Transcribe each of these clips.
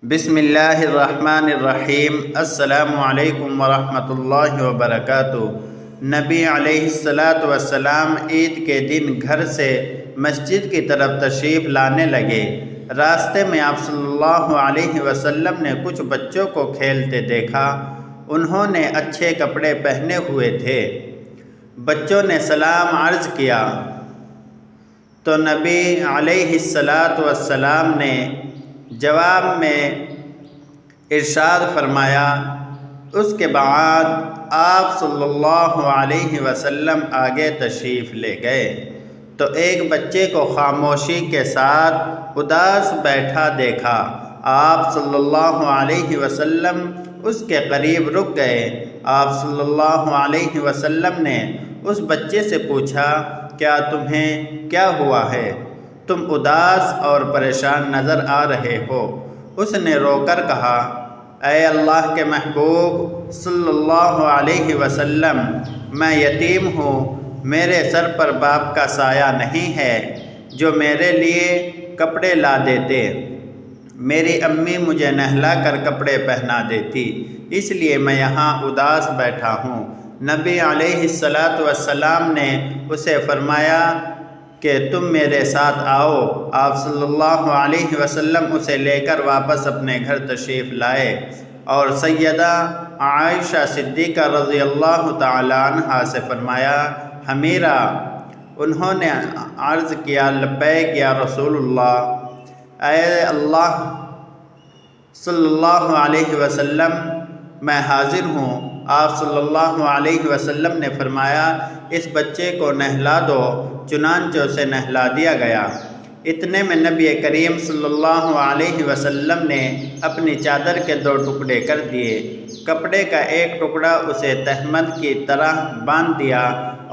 بسم اللہ الرحمن الرحیم۔ السلام علیکم ورحمۃ اللہ وبرکاتہ۔ نبی علیہ السلام عید کے دن گھر سے مسجد کی طرف تشریف لانے لگے۔ راستے میں آپ صلی اللہ علیہ وسلم نے کچھ بچوں کو کھیلتے دیکھا۔ انہوں نے اچھے کپڑے پہنے ہوئے تھے۔ بچوں نے سلام عرض کیا تو نبی علیہ السلام نے جواب میں ارشاد فرمایا۔ اس کے بعد آپ صلی اللہ علیہ وسلم آگے تشریف لے گئے تو ایک بچے کو خاموشی کے ساتھ اداس بیٹھا دیکھا۔ آپ صلی اللہ علیہ وسلم اس کے قریب رک گئے۔ آپ صلی اللہ علیہ وسلم نے اس بچے سے پوچھا، کیا تمہیں کیا ہوا ہے؟ تم اداس اور پریشان نظر آ رہے ہو۔ اس نے رو کر کہا، اے اللہ کے محبوب صلی اللہ علیہ وسلم، میں یتیم ہوں۔ میرے سر پر باپ کا سایہ نہیں ہے جو میرے لیے کپڑے لا دیتے۔ میری امی مجھے نہلا کر کپڑے پہنا دیتی، اس لیے میں یہاں اداس بیٹھا ہوں۔ نبی علیہ السلام نے اسے فرمایا کہ تم میرے ساتھ آؤ۔ آپ صلی اللہ علیہ وسلم اسے لے کر واپس اپنے گھر تشریف لائے اور سیدہ عائشہ صدیقہ رضی اللہ تعالی عنہا سے فرمایا، حمیرہ۔ انہوں نے عرض کیا، لبیک یا رسول اللہ۔ اے اللہ صلی اللہ علیہ وسلم، میں حاضر ہوں۔ آپ صلی اللہ علیہ وسلم نے فرمایا، اس بچے کو نہلا دو۔ چنانچہ اسے نہلا دیا گیا۔ اتنے میں نبی کریم صلی اللہ علیہ وسلم نے اپنی چادر کے 2 ٹکڑے کر دیے۔ کپڑے کا ایک ٹکڑا اسے تہمد کی طرح باندھ دیا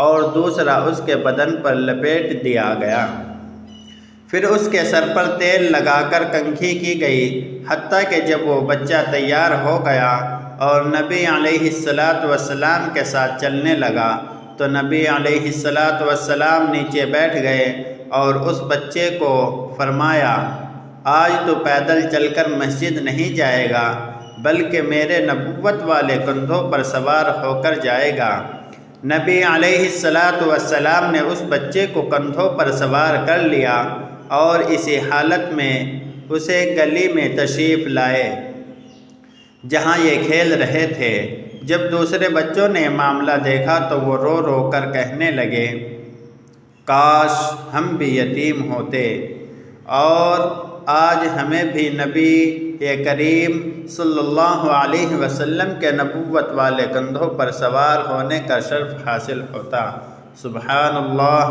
اور دوسرا اس کے بدن پر لپیٹ دیا گیا۔ پھر اس کے سر پر تیل لگا کر کنگھی کی گئی، حتیٰ کہ جب وہ بچہ تیار ہو گیا اور نبی علیہ السلام کے ساتھ چلنے لگا تو نبی علیہ السلام نیچے بیٹھ گئے اور اس بچے کو فرمایا، آج تو پیدل چل کر مسجد نہیں جائے گا بلکہ میرے نبوت والے کندھوں پر سوار ہو کر جائے گا۔ نبی علیہ السلام نے اس بچے کو کندھوں پر سوار کر لیا اور اسی حالت میں اسے گلی میں تشریف لائے جہاں یہ کھیل رہے تھے۔ جب دوسرے بچوں نے معاملہ دیکھا تو وہ رو رو کر کہنے لگے، کاش ہم بھی یتیم ہوتے اور آج ہمیں بھی نبی کریم صلی اللہ علیہ وسلم کے نبوت والے کندھوں پر سوار ہونے کا شرف حاصل ہوتا۔ سبحان اللہ۔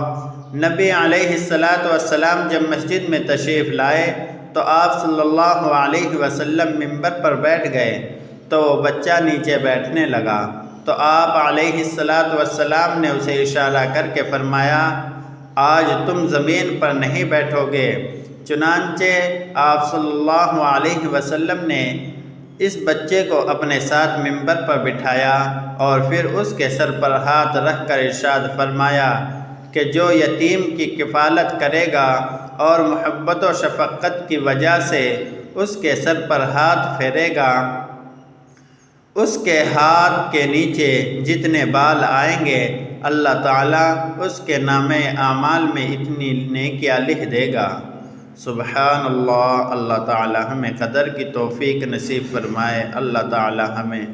نبی علیہ السلام جب مسجد میں تشریف لائے تو آپ صلی اللہ علیہ وسلم ممبر پر بیٹھ گئے تو وہ بچہ نیچے بیٹھنے لگا تو آپ علیہ السلام نے اسے اشارہ کر کے فرمایا، آج تم زمین پر نہیں بیٹھو گے۔ چنانچہ آپ صلی اللہ علیہ وسلم نے اس بچے کو اپنے ساتھ ممبر پر بٹھایا اور پھر اس کے سر پر ہاتھ رکھ کر ارشاد فرمایا کہ جو یتیم کی کفالت کرے گا اور محبت و شفقت کی وجہ سے اس کے سر پر ہاتھ پھیرے گا، اس کے ہاتھ کے نیچے جتنے بال آئیں گے اللہ تعالیٰ اس کے نامہ اعمال میں اتنی نیکیاں لکھ دے گا۔ سبحان اللہ۔ اللہ تعالیٰ ہمیں قدر کی توفیق نصیب فرمائے۔ اللہ تعالیٰ ہمیں